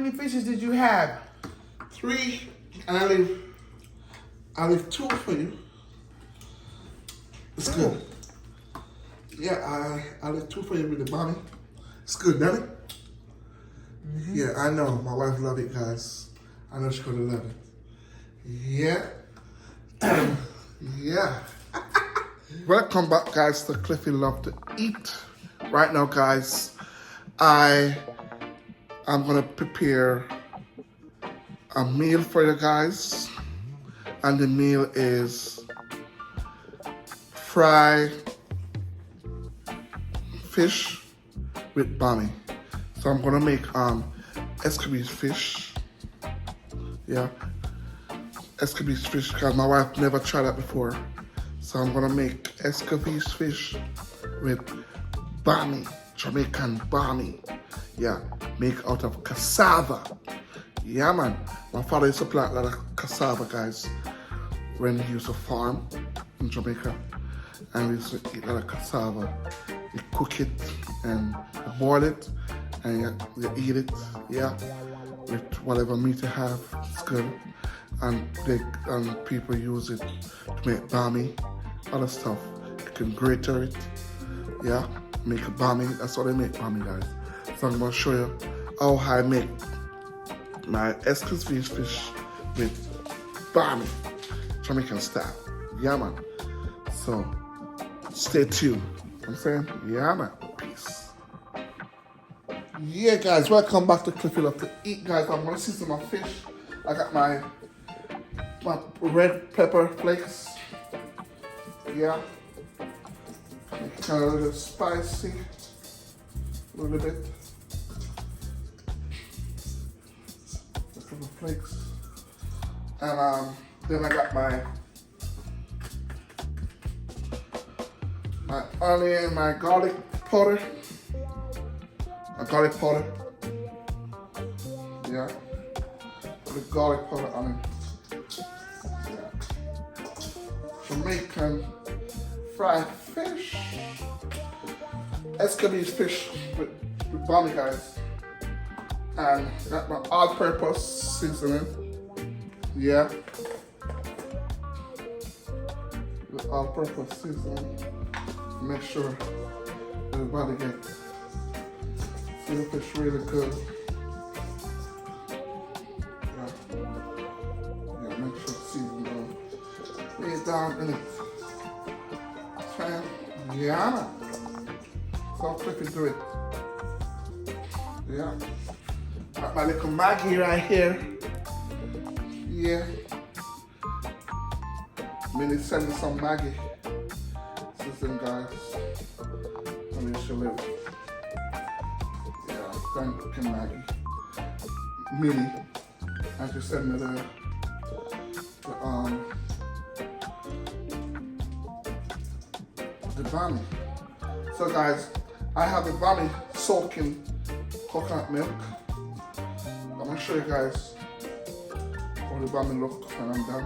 many fishes did you have? 3, and I leave 2 for you. It's good. Yeah, I leave 2 for you with the Bammy. It's good, doesn't it? Yeah, I know. My wife love it, guys. I know she's gonna love it. Yeah. Yeah. Welcome back, guys, to Cliffie Love to Eat. Right now, guys, I'm gonna prepare a meal for you guys, and the meal is fried fish with Bammy. So I'm gonna make Escovitch fish. Yeah, Escovitch fish, because my wife never tried that before. So I'm gonna make Escovitch fish with Bammy, Jamaican Bammy. Yeah, make out of cassava. Yeah, man. My father used to plant a lot of cassava, guys, when he used to farm in Jamaica. And we used to eat a lot of cassava. You cook it and you boil it and you eat it, yeah, with whatever meat you have. It's good. And people use it to make Bammy, other stuff. You can grate it, yeah, make a Bammy. That's what I make Bammy, guys. So I'm gonna show you how I make my Escovitch fish with Bammy, Jamaican style. Yeah, man. So stay tuned. I'm saying, yeah, man. Peace. Yeah, guys, welcome back to Cliffie Love to Eat, guys. I'm gonna season my fish. I got my red pepper flakes. Yeah. Make it kind of a little spicy. A little bit. Pepper flakes. And then I got my onion, my garlic powder. A garlic powder. Yeah. The garlic powder on it. Yeah. Jamaican fried fish. Escovitch fish with Bammy, guys. And got my all-purpose seasoning. Yeah. The all-purpose seasoning. Make sure everybody gets the fish really good. Yeah, make sure the seasoning lay it down in it. Fine. Yeah. So quickly do it. Yeah. Got my little Maggie right here. Yeah. Minnie send me some Maggie. Listen, guys. Let me show you. Yeah, thank you, Maggie. Minnie. I just sent me the Bammy. So, guys, I have the Bammy soaked in coconut milk. I'm gonna show you guys how the Bammy look when I'm done.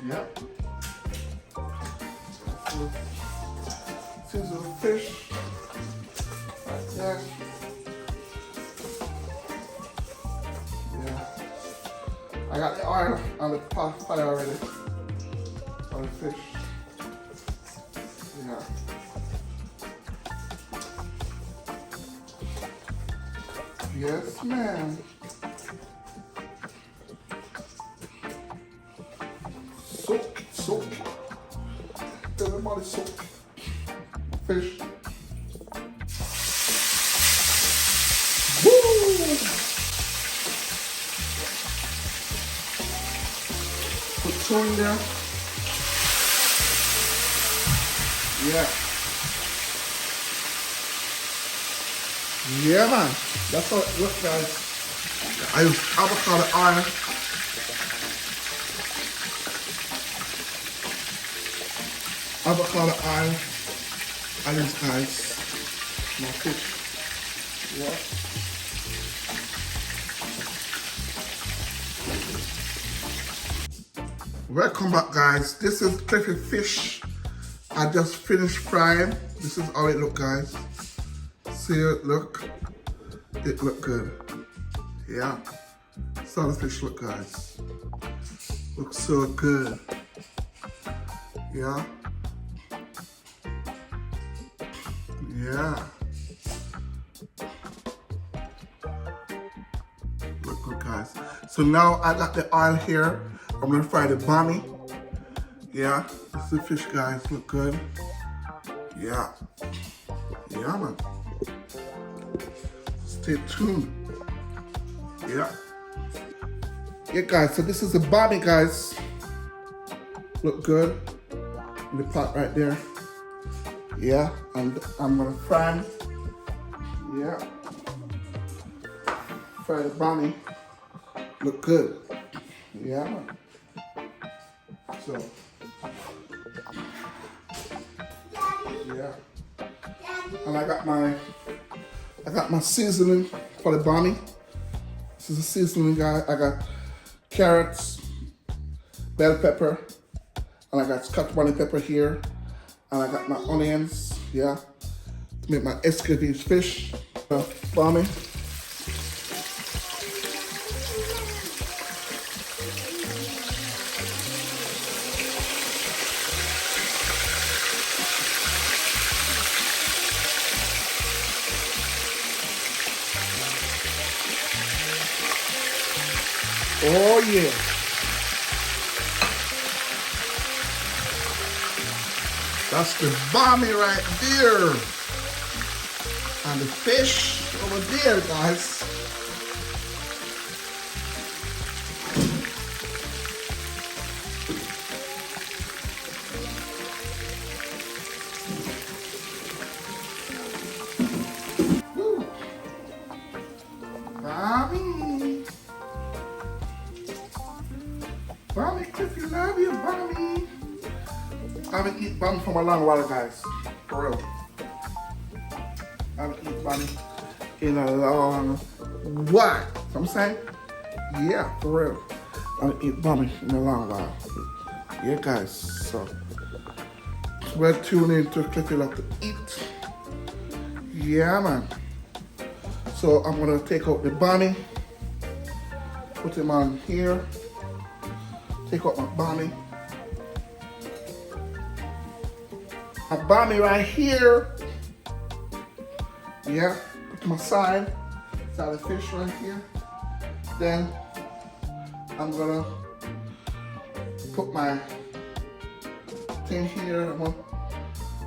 Yeah. Season the fish right there. Yeah. I got the oil on the pot fire already on the fish. Yeah. Yes, ma'am. Soak. Everybody soak. Fish. Woo! Put 2 in there. Yeah. Yeah, man. That's how it looks, guys. I use avocado oil. Avocado oil. I use, guys, my fish. Yeah. Welcome back, guys. This is Cliffie fish. I just finished frying. This is how it looks, guys. See it look? It look good. Yeah. Saw the fish look, guys. Looks so good. Yeah. Yeah. Look good, guys. So now I got the oil here. I'm gonna fry the bammy. Yeah. This is the fish, guys. Look good. Yeah. Yeah, man. Stay tuned. Yeah. Yeah, guys. So this is the bammy, guys. Look good. In the pot right there. Yeah. And I'm gonna fry them. Yeah. Fry the bammy. Look good. Yeah. So. Yeah. And I got my seasoning for the bammy. This is a seasoning, guy. I got carrots, bell pepper, and I got scotch bonnet pepper here, and I got my onions, yeah, to make my Escovitch fish, bammy. Oh yeah. That's the bammy right there. And the fish over there, guys. Woo. Bammy. Bammy, Cliffie, love you, Bammy. I haven't eaten bammy for a long while, guys. For real. I haven't eaten bammy in a long while. So I'm saying? Yeah, for real. I haven't eaten bammy in a long while. Yeah, guys. So, we're tuning in to Cliffie Love to Eat. Yeah, man. So, I'm going to take out the bammy. Put him on here. Take out my bammy. My bammy right here. Yeah, put to my side. Side of the fish right here. Then I'm gonna put my thing here.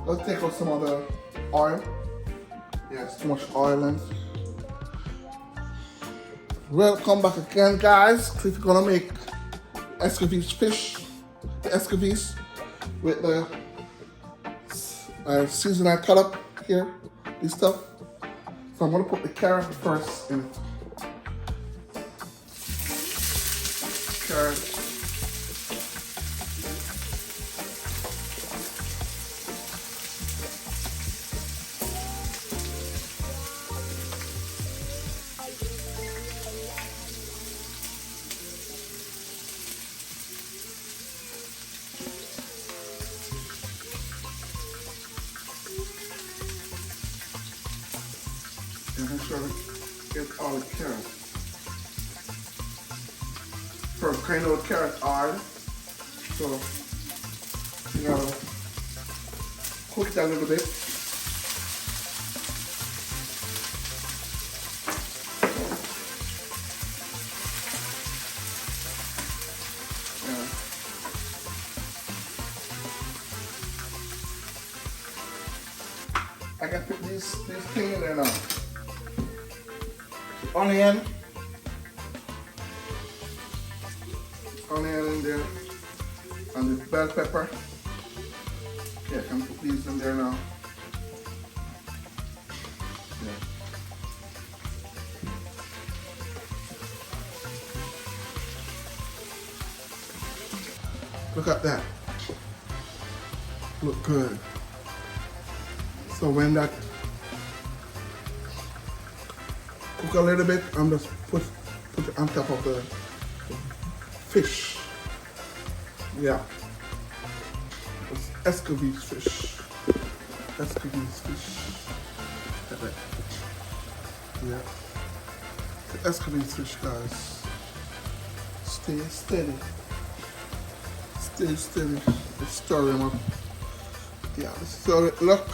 Let's take out some of the oil. Yeah, it's too much oil in. Welcome back again, guys. We're gonna make Escovitch fish, the Escovitch with the season I cut up here, this stuff. So I'm gonna put the carrot first in. Carrot. And make sure we get all the carrots. First, kind of carrots are. So you gotta cook it a little bit. Yeah. I can put this thing in there now. Onion in there, and the bell pepper. Okay, I can put these in there now. Yeah. Look at that. Look good. So when that cook a little bit, I'm just put it on top of the fish. Yeah. It's Escovitch fish. Escovitch fish. Like that. Yeah. The Escovitch fish, guys. Stay steady. Stay steady. Let's stir them up. Yeah, let's stir it. Look.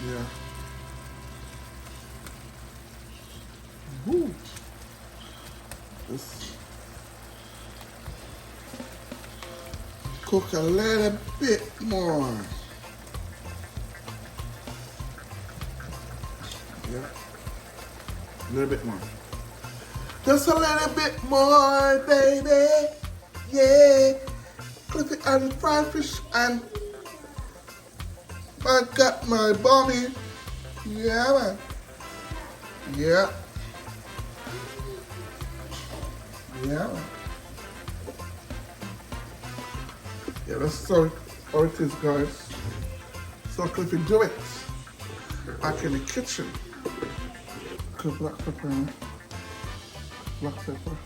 Yeah. Woo. Let's cook a little bit more. Yeah. A little bit more. Just a little bit more, baby. Yeah. Cliffie and fried fish, and I got my Bammy. Yeah, man. Yeah. Yeah. Yeah, that's how it is, guys. So Cliffie do it. Back in the kitchen. Cook black pepper in it. Black pepper.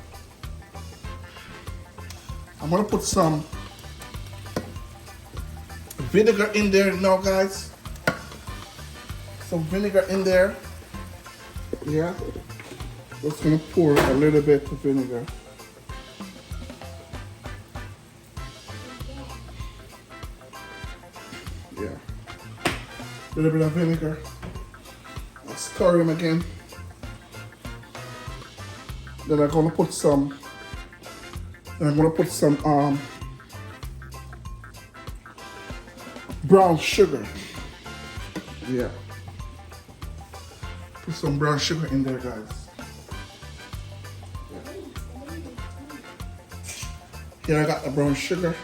I'm gonna put some vinegar in there now, guys. Some vinegar in there. Yeah. Just gonna pour a little bit of vinegar. Yeah. A little bit of vinegar. I'll stir them again. Then I'm gonna put some. Brown sugar. Yeah. Put some brown sugar in there, guys. Yeah. Here I got the brown sugar.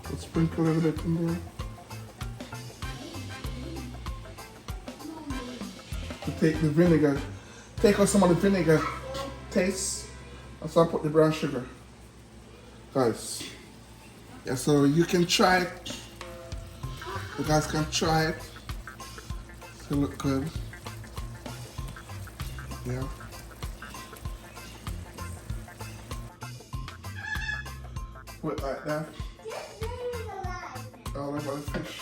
Let's sprinkle a little bit in there. To take the vinegar, take out some of the vinegar taste. And so I put the brown sugar. Guys. Yeah, so you can try it. You guys can try it. It'll look good. Yeah. Put it like that. All over the fish.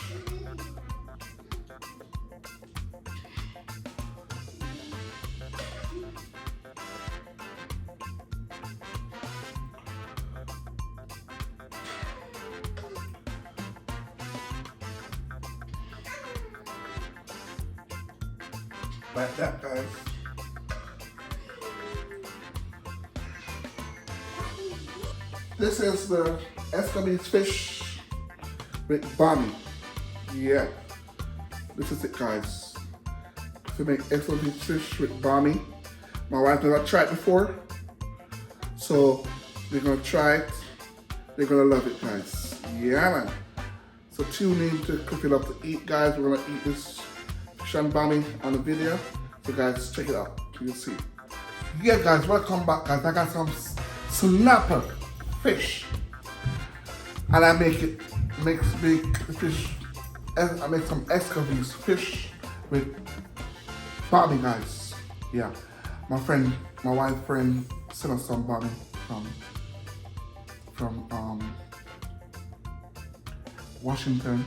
Like that, guys. This is the Escovitch fish with Bammy. Yeah. This is it, guys. To make Escovitch fish with Bammy. My wife never tried it before. So they're gonna try it. They're gonna love it, guys. Yeah, man. So tune in to Cliffie Love to Eat, guys. We're gonna eat this fish and Bammy on the video. So guys, check it out. You'll see. Yeah, guys, welcome back, guys. I got some snapper fish, and I make the fish. I make some Escovitch fish with Bammy, guys. Yeah, my wife friend sent us some Bammy from Washington,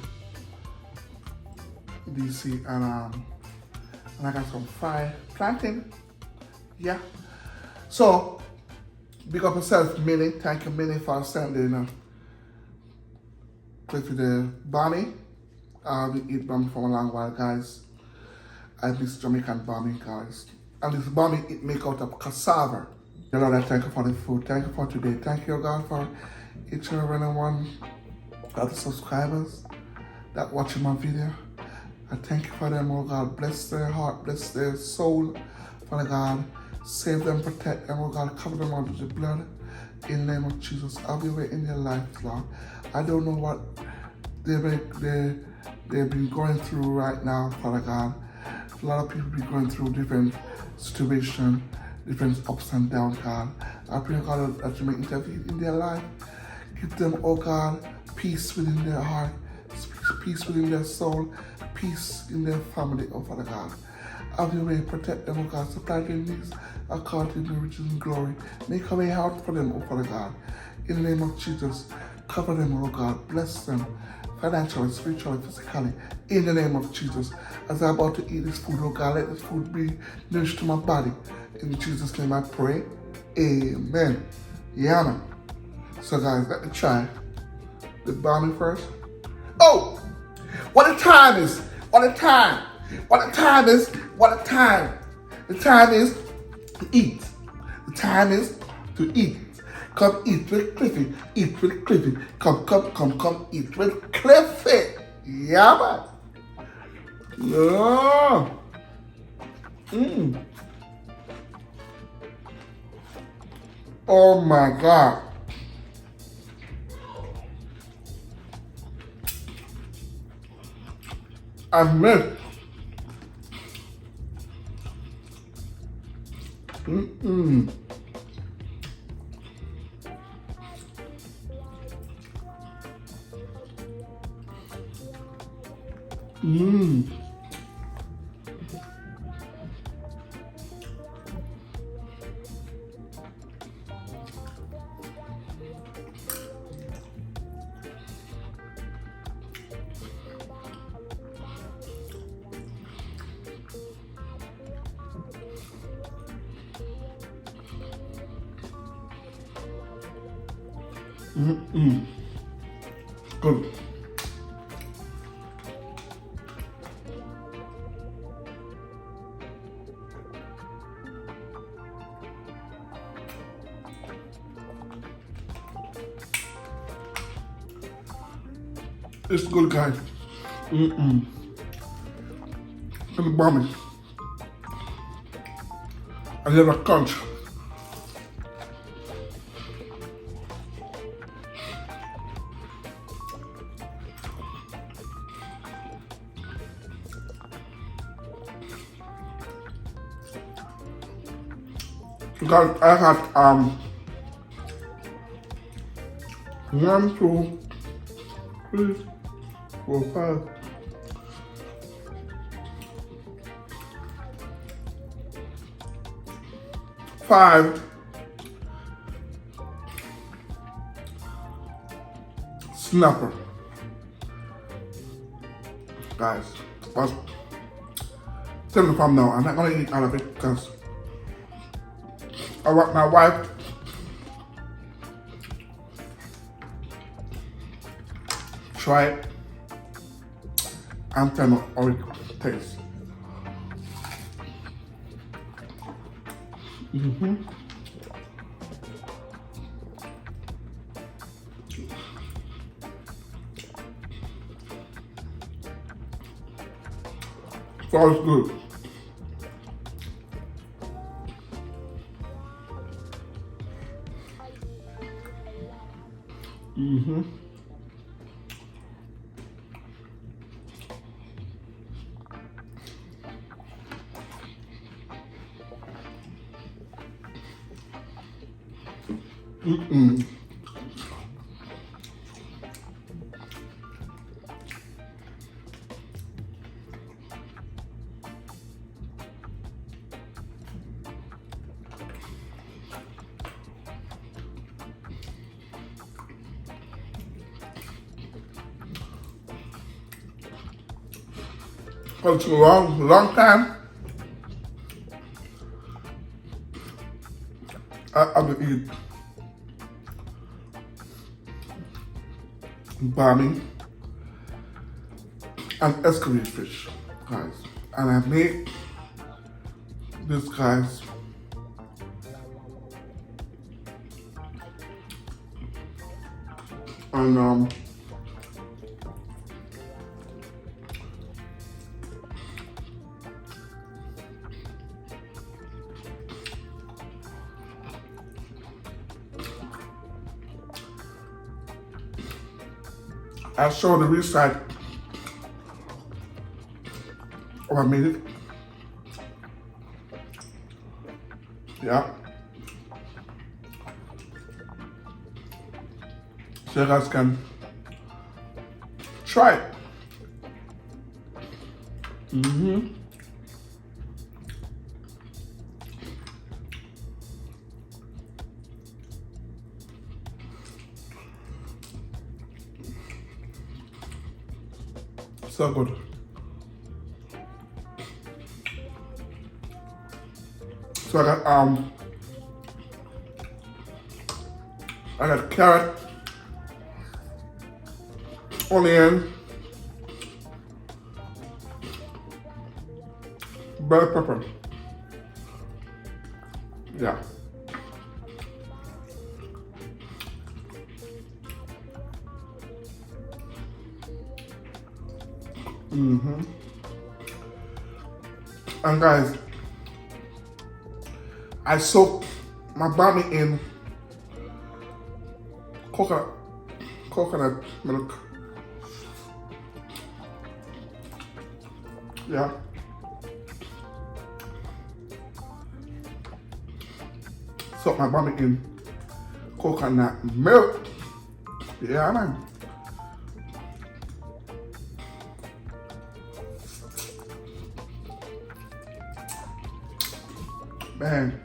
DC, and I got some fried plantain. Yeah. So, big up yourself, Minnie. Thank you, Minnie, for sending Cliffie the Bammy. We eat Bammy for a long while, guys. I miss Jamaican Bammy, guys. And this Bammy it make out of cassava. You Lord, I thank you for the food. Thank you for today. Thank you, God, for each and every one of the subscribers that watching my video. I thank you for them, oh God. Bless their heart, bless their soul, Father God. Save them, protect them, oh God. Cover them under the blood. In the name of Jesus, I'll be waiting in their life, Lord. I don't know what they've been going through right now, Father God. A lot of people be going through different situations, different ups and downs, God. I pray, God, that you may intervene in their life. Give them, oh God, peace within their heart, peace within their soul, peace in their family, oh Father God. Have your way, protect them, oh God, supply their needs according to your riches and glory. Make a way out for them, oh Father God. In the name of Jesus, Cover them, oh God. Bless them financially, spiritually, physically. In the name of Jesus. As I'm about to eat this food, oh God, let this food be nourished to my body. In Jesus' name I pray. Amen. Yeah, man. So guys, let me try the Bammy first. Oh! What the time is! What the time! What the time is! What the time! The time is to eat. The time is to eat. Come eat with Cliffie. Eat with Cliffie. Come eat with Cliffie. Yeah, man. Yeah. Oh my God. I missed. Good. It's good, guys. And the Bammy. I love a crunch. Guys, I had 1, 2, 3, 4, 5. 5 snapper. Guys, but tell me from now, I'm not gonna eat all of it because I want my wife try it and tell me how it tastes. So it's good. For a long time, I would eat Bammy and Escovitch fish, guys. And I made this, guys, and I show the recipe of I made it. Yeah. So you guys can try it. So good. So I got carrot, onion, bell pepper. Yeah. And guys, I soaked my bammy in coconut milk. Yeah. Soak my bammy in coconut milk. Yeah, man. Man.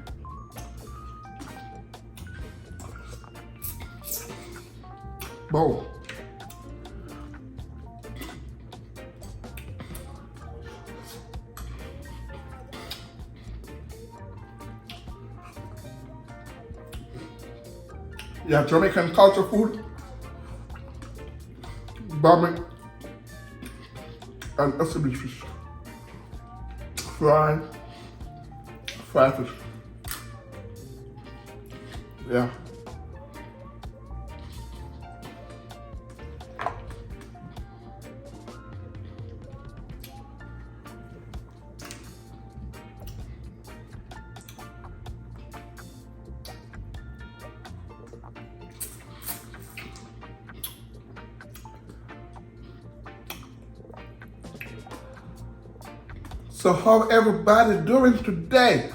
Bowl. Yeah, Jamaican culture food. Bammy and Escovitch fish. Fried fish. Yeah. So how everybody doing today?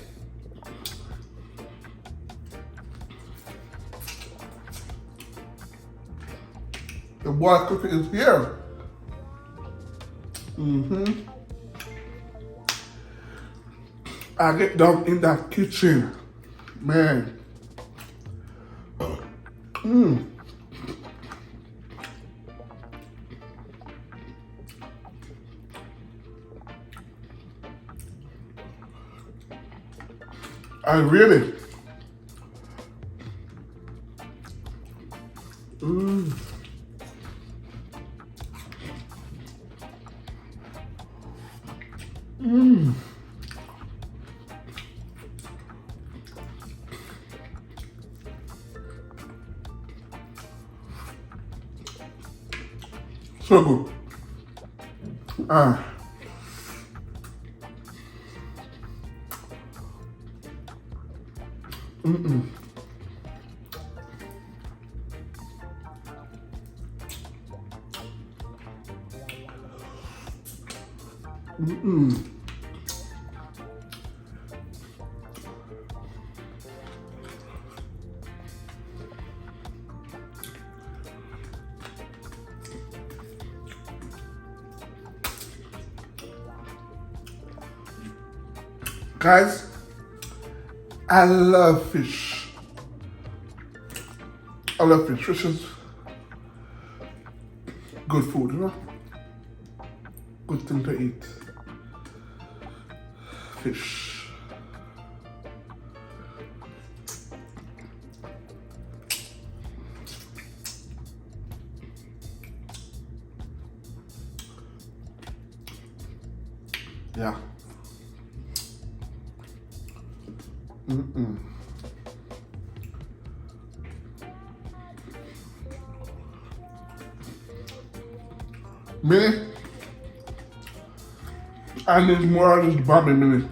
The boy Cliffie is here. I get down in that kitchen, man. I really. So good. Guys, I love fish. I love fish. Fish is good food, you know? Good thing to eat. Fish. Yeah. Me, I need more of this Bammy minute.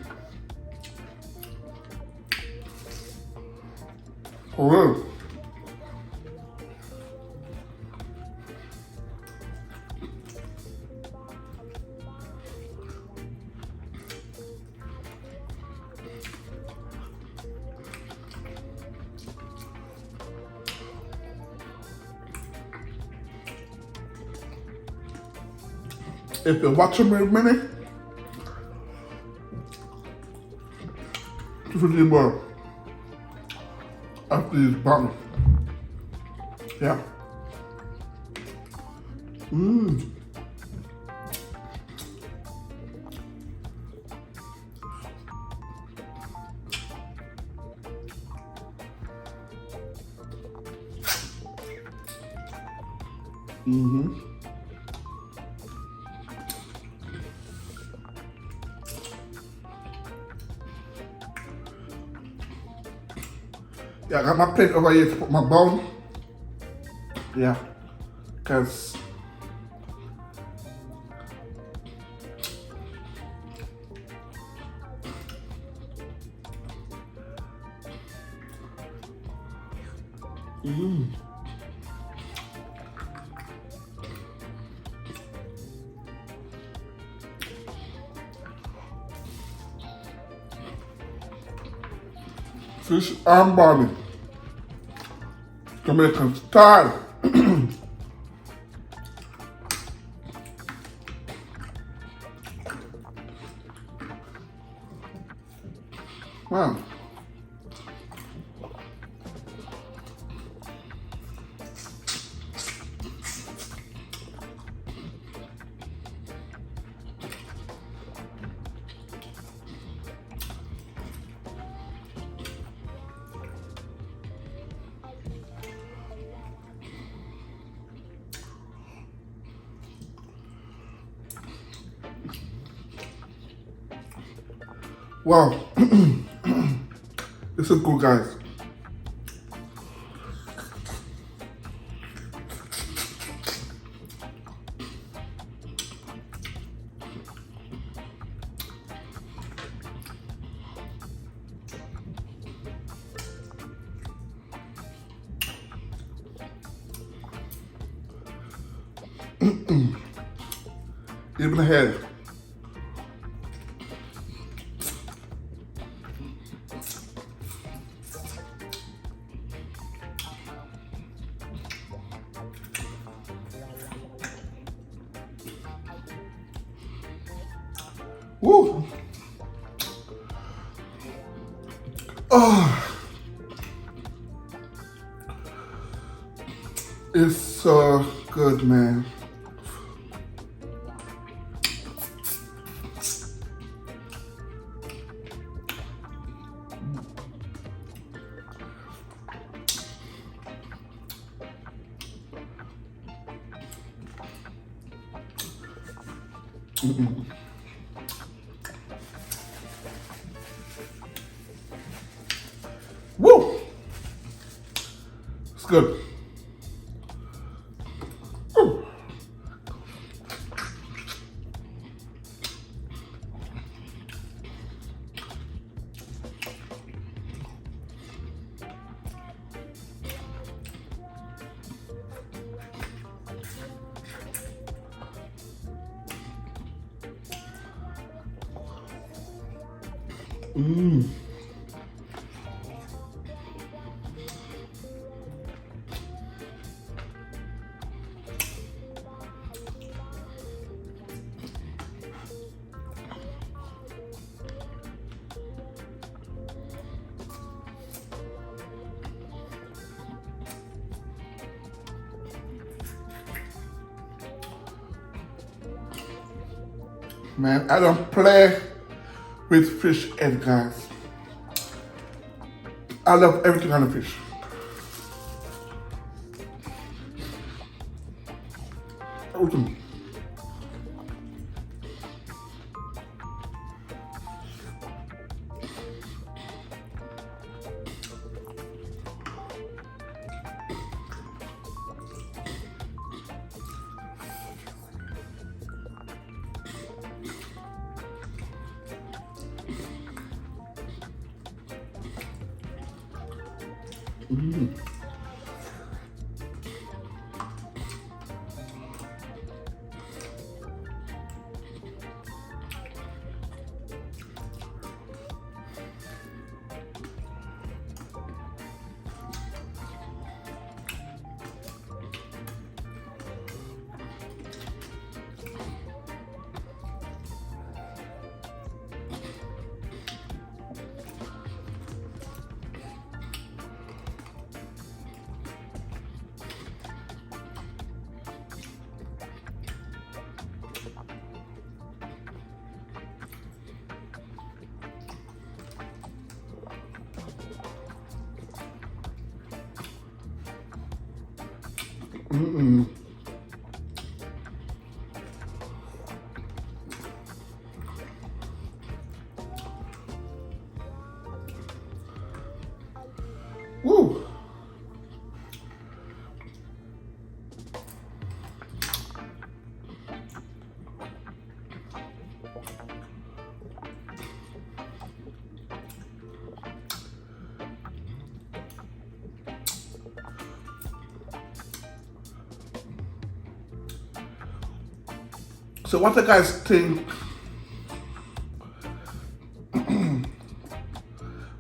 For real. If you're watching me a minute, just need more after this Bammy. Yeah. Mm-hmm. Yeah, I got my plate over here to put my bone. Yeah, because fish and Bammy. Jamaican style. Wow. Wow. This is good, guys. Even ahead. Woo! Oh, it's so good, man. Woo! It's good. Woo. Man, I don't play with fish head, guys. I love everything on the fish. Everything. So what do you guys think?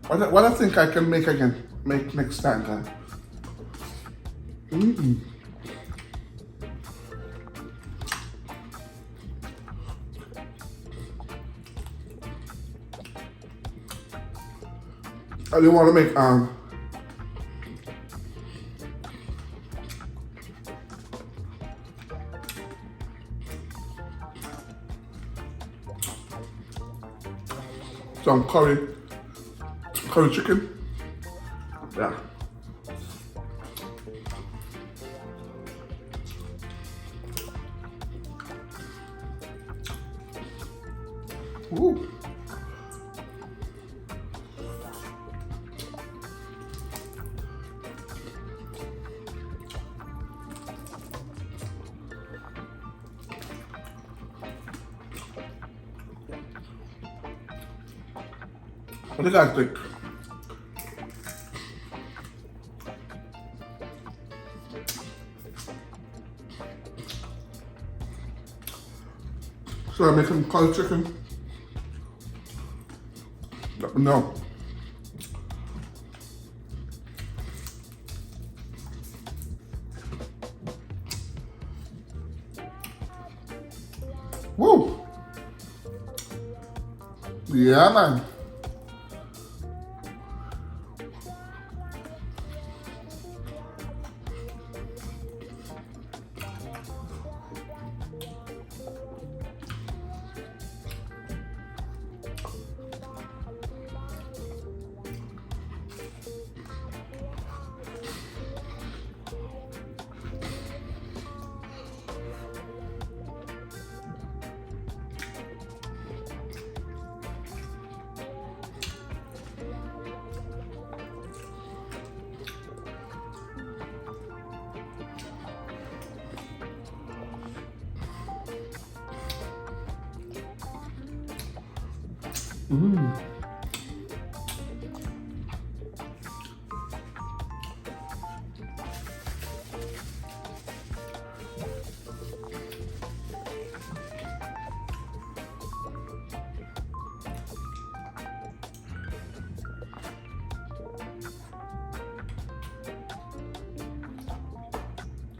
What I think I can make again? Make next time, guys. I didn't want to make some curry chicken. Yeah. Ooh. What do you guys think? Should I make some curry chicken? Let me know. Woo! Yeah, man.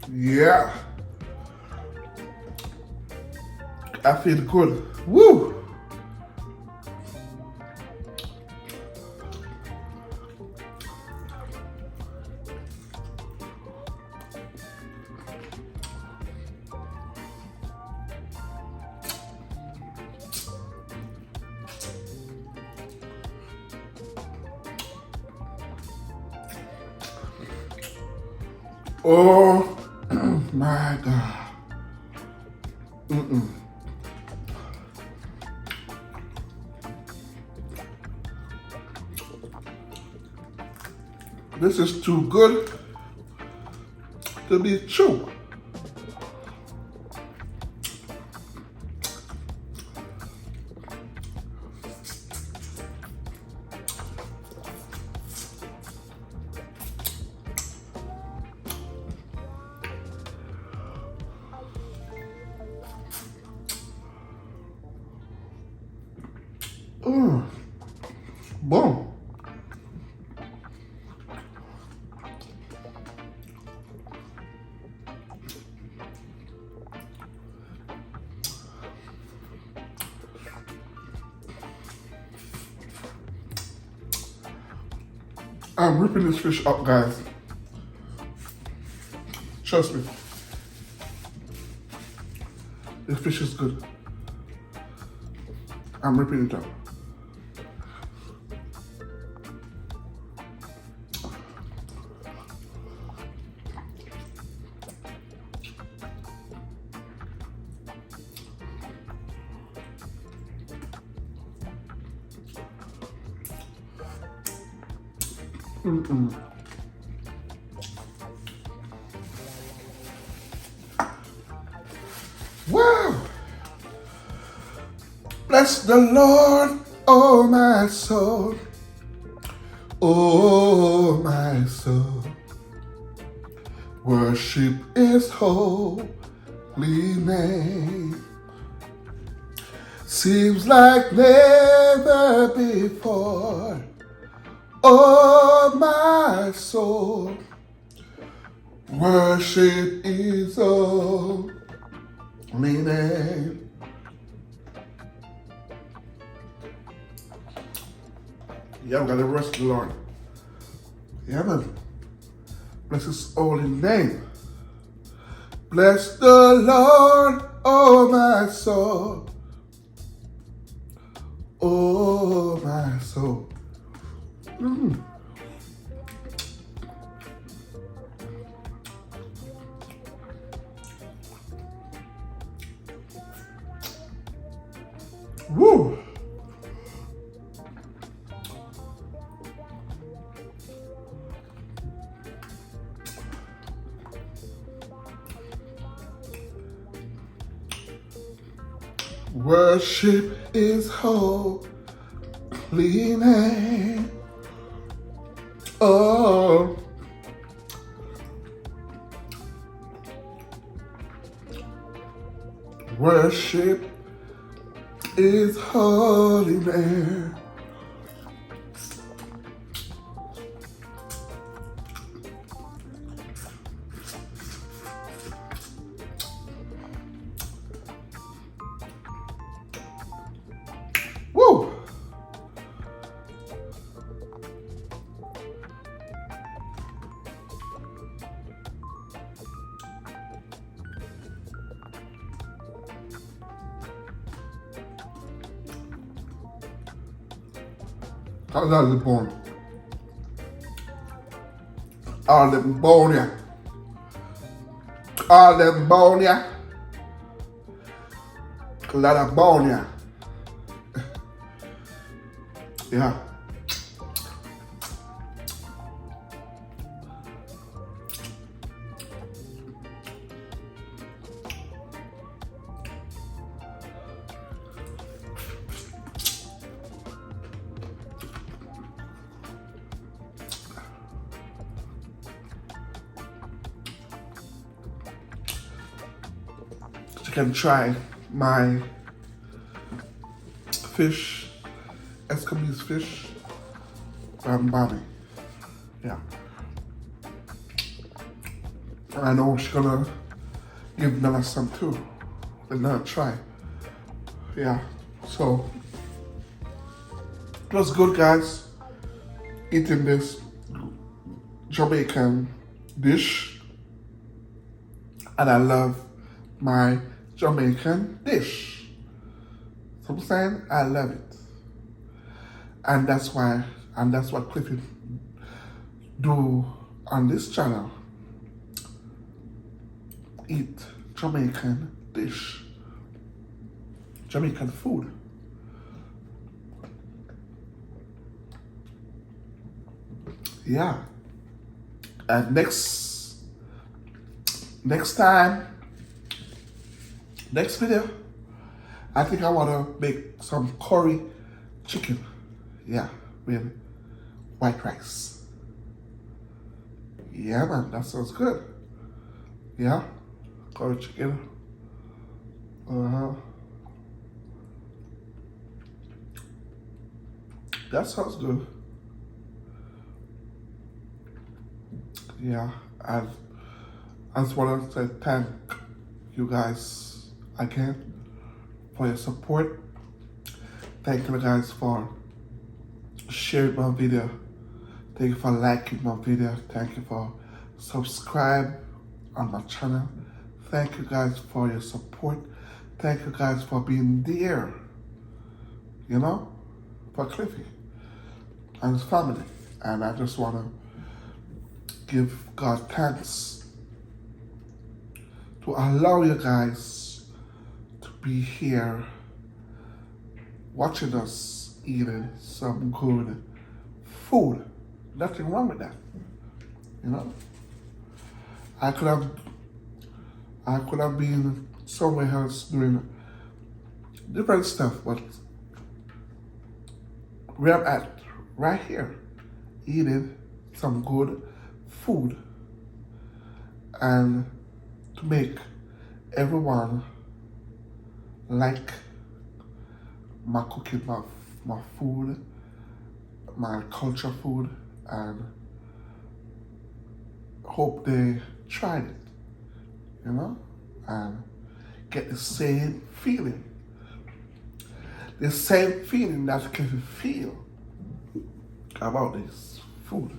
Yeah. I feel good. Woo! Oh my God. This is too good to be true. Bom. I'm ripping this fish up, guys. Trust me. This fish is good. I'm ripping it up. Wow! Bless the Lord, oh my soul, oh my soul. Worship His holy name. Seems like never before. Oh, my soul, worship is all meaning. Yeah, we gotta worship the Lord. Yeah, man. Bless His holy name. Bless the Lord, oh my soul. Oh my soul. Woo! Worship is holy name. Oh, worship is holy name. Woo! How's that the bone? All them bone, yeah. All them bone, yeah. A lot of bone, yeah. Yeah. You can try my fish, Escovitch fish from Bammy. Yeah. I know she's gonna give Nella some too. Let Nella try. Yeah. So it was good, guys. Eating this Jamaican dish, and I love my Jamaican dish. So I'm saying I love it, and that's what Cliffie do on this channel. Eat Jamaican dish, Jamaican food. Yeah. And next video, I think I want to make some curry chicken. Yeah, with white rice. Yeah, man, that sounds good. Yeah, curry chicken. That sounds good. Yeah, I just want to say thank you guys again for your support. Thank you guys for sharing my video. Thank you for liking my video. Thank you for subscribe on my channel. Thank you guys for your support. Thank you guys for being there, you know, for Cliffie and his family. And I just want to give God thanks to allow you guys to be here watching us eating some good food. Nothing wrong with that, you know. I could have been somewhere else doing different stuff, but where I'm at right here, eating some good food and to make everyone like my cooking, my food, my culture food, and hope they tried it, you know, and get the same feeling. The same feeling that Cliffie feel about this food.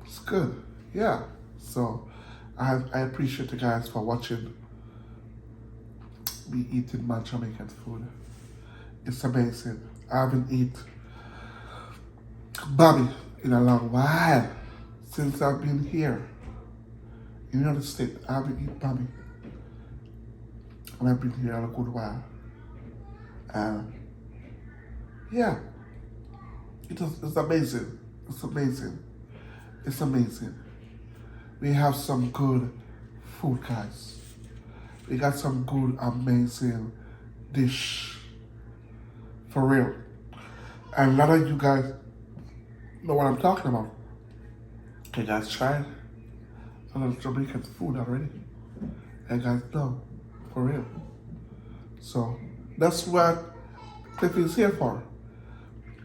It's good, yeah. So I appreciate you guys for watching me eating my Jamaican food. It's amazing. I haven't eaten Bammy in a long while since I've been here in the United States. I haven't eaten Bammy, and I've been here a good while. And yeah, it's amazing. It's amazing. It's amazing. We have some good food, guys. We got some good, amazing dish. For real. And a lot of you guys know what I'm talking about. Okay, guys, tried a lot of Jamaican food already. And guys know, for real. So that's what Cliffie is here for.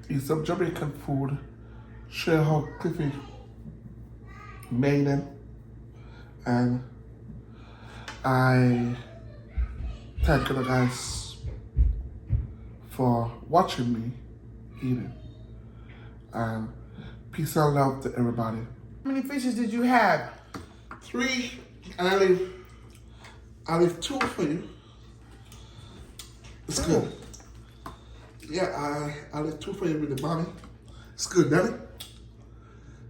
Eat some Jamaican food, share how Cliffie made them, and I thank you guys for watching me eating. And peace and love to everybody. How many fishes did you have? 3, and I leave 2 for you. It's good. Yeah, I leave 2 for you with the Bammy. It's good, doesn't it?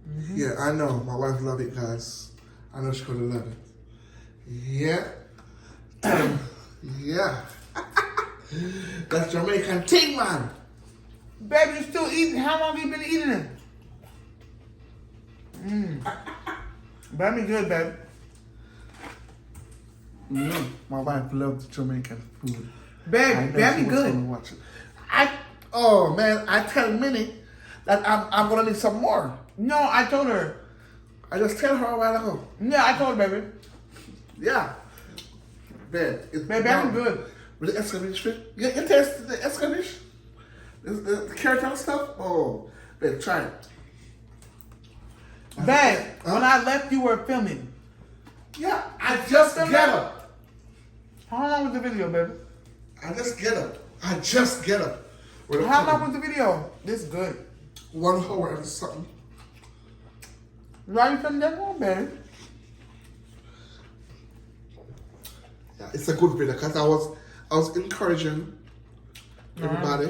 Mm-hmm. Yeah, I know. My wife love it, guys. I know she's gonna love it. Yeah. Yeah. That's Jamaican thing, man. Baby, you still eating? How long have you been eating it? Bammy good, baby. My wife loves Jamaican food. Baby, Bammy good. Watch it. Oh man, I tell Minnie that I'm gonna need some more. No, I told her. I just tell her a while ago. Yeah, I told her, baby. Yeah. Babe, it's Bammy good. With the Escovitch fish. You taste the Escovitch? The carrot and stuff? Oh, babe, try it. Babe, when I left, you were filming. Yeah, I just get up. How long was the video, baby? I just get up. How long was the video? This is good. 1 hour and something. Why you filming that long, baby? Yeah, it's a good video because I was encouraging everybody,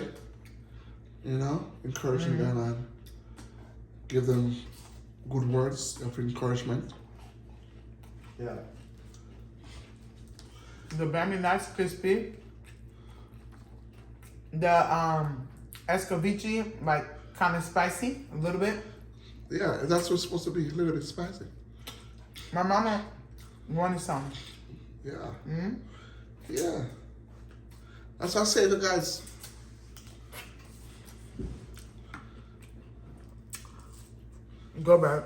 you know, encouraging them and give them good words of encouragement. Yeah. The Bammy nice crispy. The Escovitch, like kind of spicy, a little bit. Yeah, that's what's supposed to be, a little bit spicy. My mama wanted some. Yeah. Yeah. That's what I say to guys. Go back.